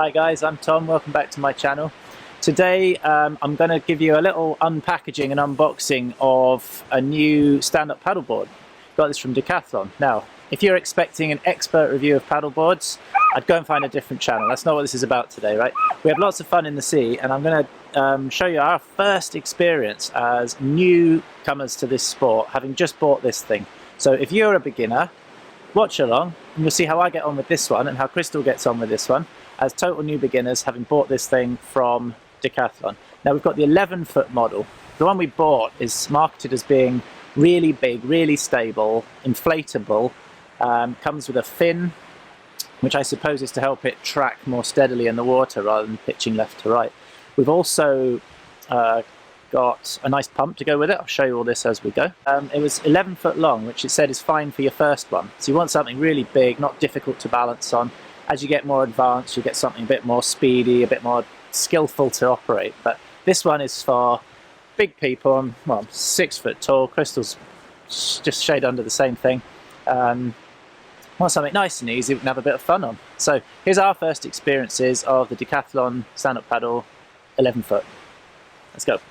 Hi guys, I'm Tom, welcome back to my channel. Today I'm going to give you a little unpackaging and unboxing of a new stand-up paddleboard. Got this from Decathlon. Now, if you're expecting an expert review of paddleboards, I'd go and find a different channel. That's not what this is about today, right? We have lots of fun in the sea, and I'm going to show you our first experience as newcomers to this sport, having just bought this thing. So if you're a beginner, watch along and you'll see how I get on with this one and how Crystal gets on with this one as total new beginners, having bought this thing from Decathlon. Now we've got the 11-foot model. The one we bought is marketed as being really big, really stable, inflatable, comes with a fin, which I suppose is to help it track more steadily in the water rather than pitching left to right. We've also got a nice pump to go with it. I'll show you all this as we go. It was 11 foot long, which it said is fine for your first one. So you want something really big, not difficult to balance on. As you get more advanced, you get something a bit more speedy, a bit more skillful to operate. But this one is for big people. I'm 6 foot tall. Crystal's just shade under the same thing. Want something nice and easy we can have a bit of fun on. So here's our first experiences of the Decathlon stand-up paddle 11 foot. Let's go.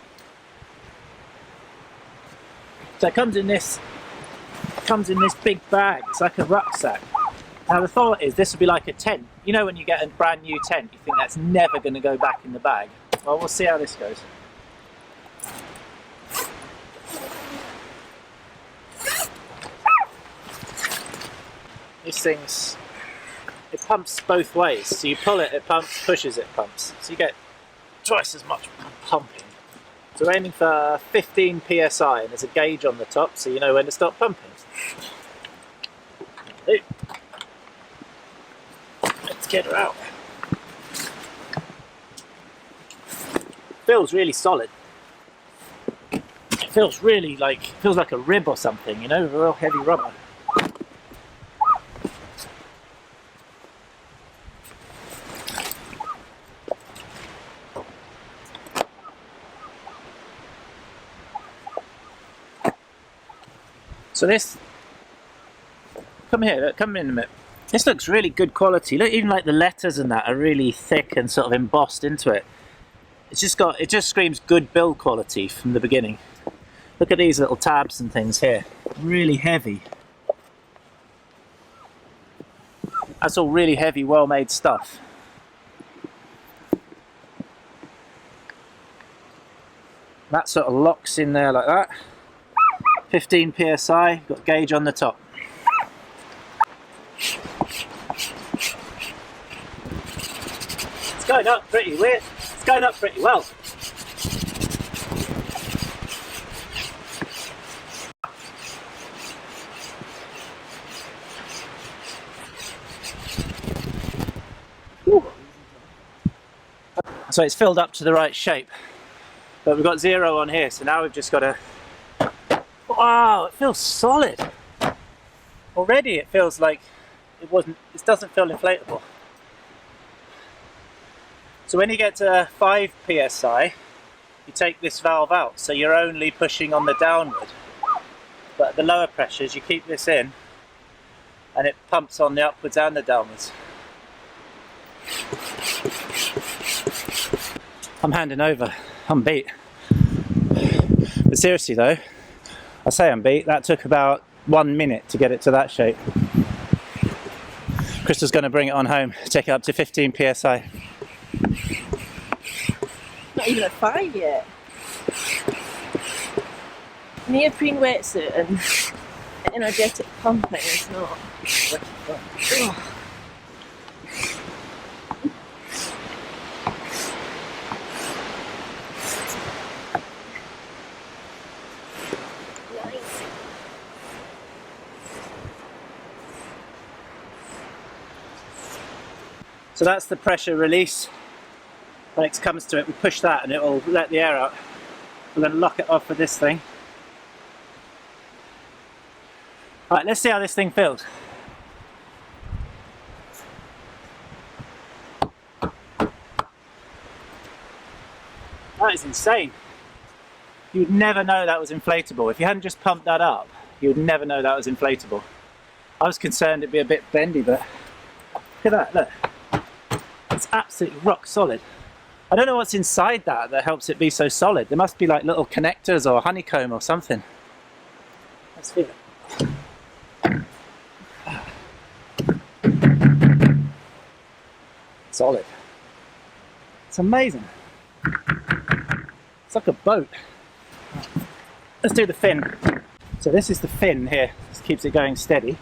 So it comes in this big bag. It's like a rucksack. Now the thought is this would be like a tent. You know when you get a brand new tent, you think that's never going to go back in the bag. Well, we'll see how this goes. These things, it pumps both ways. So you pull it, it pumps, pushes, it pumps. So you get twice as much pumping. So we're aiming for 15 psi, and there's a gauge on the top so you know when to stop pumping. Let's get her out. Feels really solid. It feels really feels like a rib or something, you know, real heavy rubber. So this, come here, come in a minute. This looks really good quality. Look, even like the letters and that are really thick and sort of embossed into it. It just screams good build quality from the beginning. Look at these little tabs and things here. Really heavy. That's all really heavy, well-made stuff. That sort of locks in there like that. 15 psi, got a gauge on the top. It's going up pretty weird. It's going up pretty well. Whew. So it's filled up to the right shape, but we've got 0 on here, so now we've just got to. Wow, it feels solid. Already it feels like it doesn't feel inflatable. So when you get to 5 psi, you take this valve out, so you're only pushing on the downward. But at the lower pressures, you keep this in, and it pumps on the upwards and the downwards. I'm handing over. I'm beat. But seriously though, I say I'm beat. That took about 1 minute to get it to that shape. Crystal's going to bring it on home, take it up to 15 psi. Not even at 5 yet. Neoprene wetsuit and energetic pumping is not. Oh. So that's the pressure release. When it comes to it, we push that and it will let the air out. We're going to lock it off with this thing. Alright, let's see how this thing feels. That is insane. You'd never know that was inflatable. If you hadn't just pumped that up, you would never know that was inflatable. I was concerned it'd be a bit bendy, but look at that, look. That's absolutely rock solid. I don't know what's inside that helps it be so solid. There must be like little connectors or honeycomb or something. Let's feel it. Solid. It's amazing. It's like a boat. Let's do the fin. So this is the fin here. This keeps it going steady.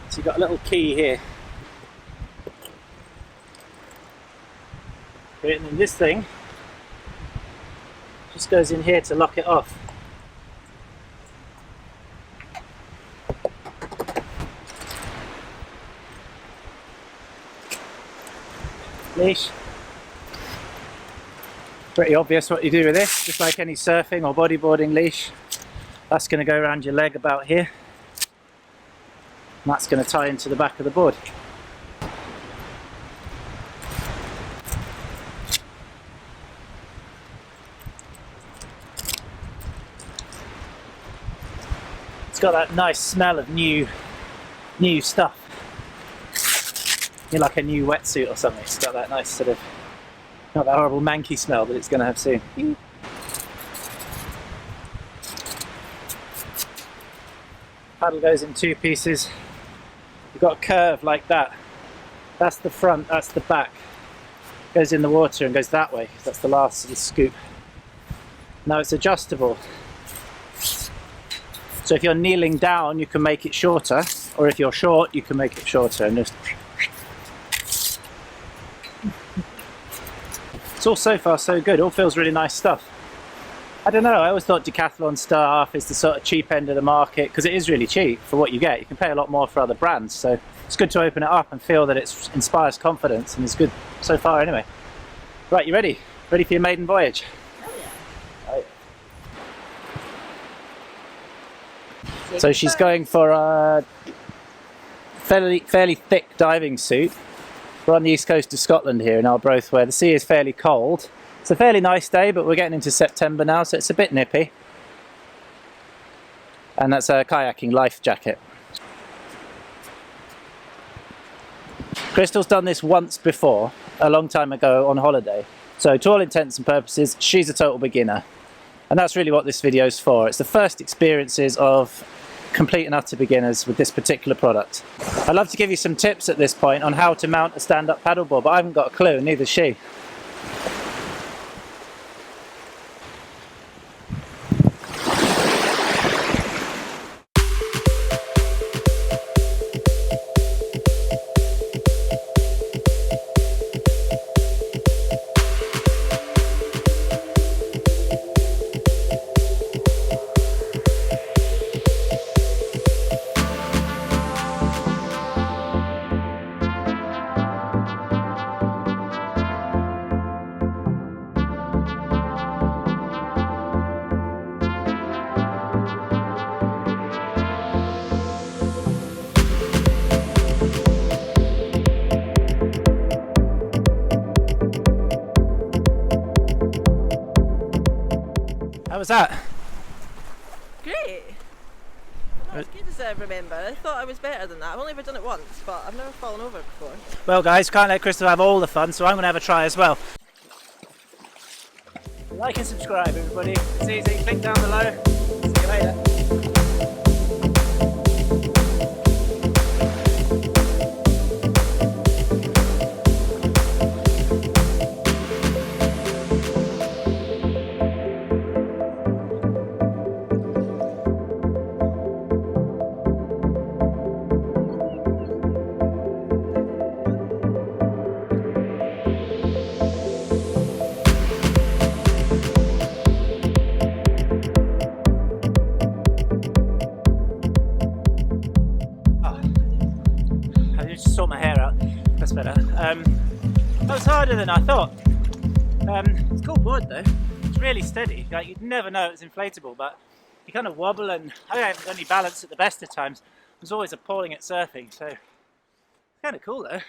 So you've got a little key here. And then this thing just goes in here to lock it off. Leash. Pretty obvious what you do with this, just like any surfing or bodyboarding leash. That's going to go around your leg about here. And that's going to tie into the back of the board. It's got that nice smell of new stuff. You're like a new wetsuit or something. It's got that nice sort of, not that horrible manky smell that it's going to have soon. Paddle goes in two pieces. You've got a curve like that. That's the front, that's the back. Goes in the water and goes that way. That's the last little scoop. Now it's adjustable. So if you're kneeling down, you can make it shorter, or if you're short, you can make it shorter. And just... It's all so far so good. All feels really nice stuff. I don't know, I always thought Decathlon stuff is the sort of cheap end of the market, because it is really cheap for what you get. You can pay a lot more for other brands, so it's good to open it up and feel that it inspires confidence, and it's good so far anyway. Right, you ready? Ready for your maiden voyage? Oh yeah. Oh, yeah. So she's going for a fairly thick diving suit. We're on the east coast of Scotland here in Arbroath, where the sea is fairly cold. It's a fairly nice day, but we're getting into September now, so it's a bit nippy. And that's a kayaking life jacket. Crystal's done this once before, a long time ago on holiday. So to all intents and purposes, she's a total beginner. And that's really what this video is for. It's the first experiences of complete and utter beginners with this particular product. I'd love to give you some tips at this point on how to mount a stand-up paddleboard, but I haven't got a clue, neither does she. How was that? Great. Not as good as I remember. I thought I was better than that. I've only ever done it once, but I've never fallen over before. Well guys, can't let Crystal have all the fun, so I'm going to have a try as well. Like and subscribe everybody. It's easy, click down below. See you later. Sort my hair out, that's better. That was harder than I thought. It's a cool board though, it's really steady. Like, you'd never know it's inflatable, but you kind of wobble, and I haven't got any balance at the best of times. I was always appalling at surfing, so it's kind of cool though.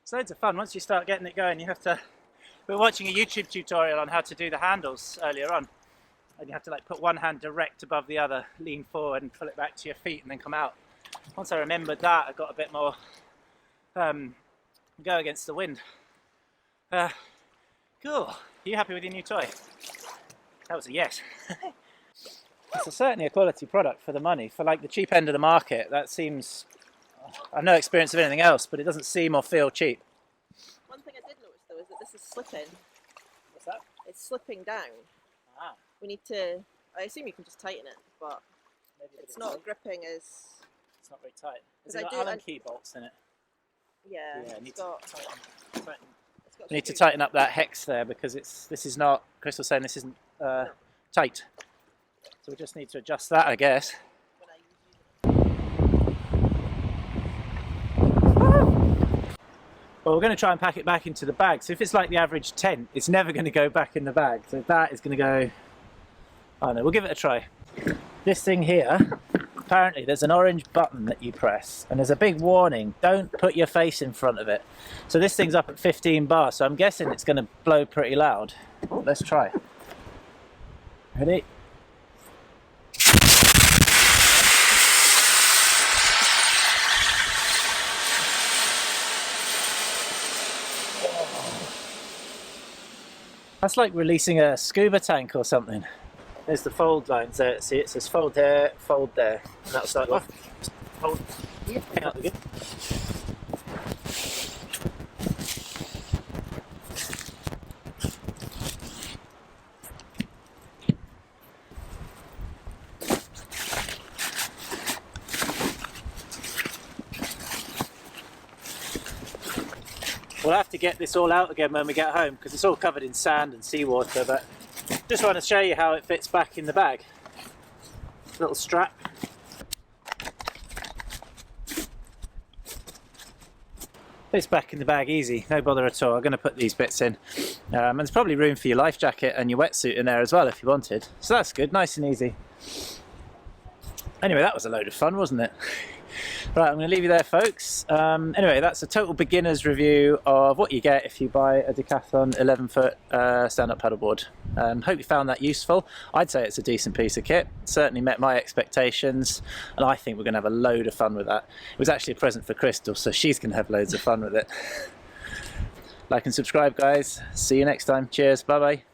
It's loads of fun. Once you start getting it going, you have to... We were watching a YouTube tutorial on how to do the handles earlier on, and you have to like put one hand direct above the other, lean forward and pull it back to your feet and then come out. Once I remembered that, I got a bit more go against the wind. Cool. Are you happy with your new toy? That was a yes. It's certainly a quality product for the money. For like the cheap end of the market, that seems... I've no experience of anything else, but it doesn't seem or feel cheap. One thing I did notice though is that this is slipping. What's that? It's slipping down. Ah. We need to... I assume you can just tighten it, but Maybe it's not gripping as... It's not very tight. Has 'Cause it I got do- Allen key bolts in it? Yeah, Yeah, it's got, tighten. it's got We need to screws. tighten up that hex there because this is not... Chris was saying this isn't tight. So we just need to adjust that, I guess. When I use it. Well, we're going to try and pack it back into the bag. So if it's like the average tent, it's never going to go back in the bag. So that is going to go... I don't know, we'll give it a try. This thing here, apparently there's an orange button that you press and there's a big warning, don't put your face in front of it. So this thing's up at 15 bar, so I'm guessing it's going to blow pretty loud. Let's try. Ready? That's like releasing a scuba tank or something. There's the fold lines there. See, it says fold there, fold there. And that'll start off. Fold. Yeah, that'll be good. We'll have to get this all out again when we get home because it's all covered in sand and seawater, but just want to show you how it fits back in the bag. Little strap. Fits back in the bag easy, no bother at all. I'm going to put these bits in. And there's probably room for your life jacket and your wetsuit in there as well if you wanted. So that's good, nice and easy. Anyway, that was a load of fun, wasn't it? Right, I'm going to leave you there, folks. Anyway, that's a total beginner's review of what you get if you buy a Decathlon 11-foot stand-up paddleboard. Hope you found that useful. I'd say it's a decent piece of kit. Certainly met my expectations, and I think we're going to have a load of fun with that. It was actually a present for Crystal, so she's going to have loads of fun with it. Like and subscribe, guys. See you next time. Cheers. Bye-bye.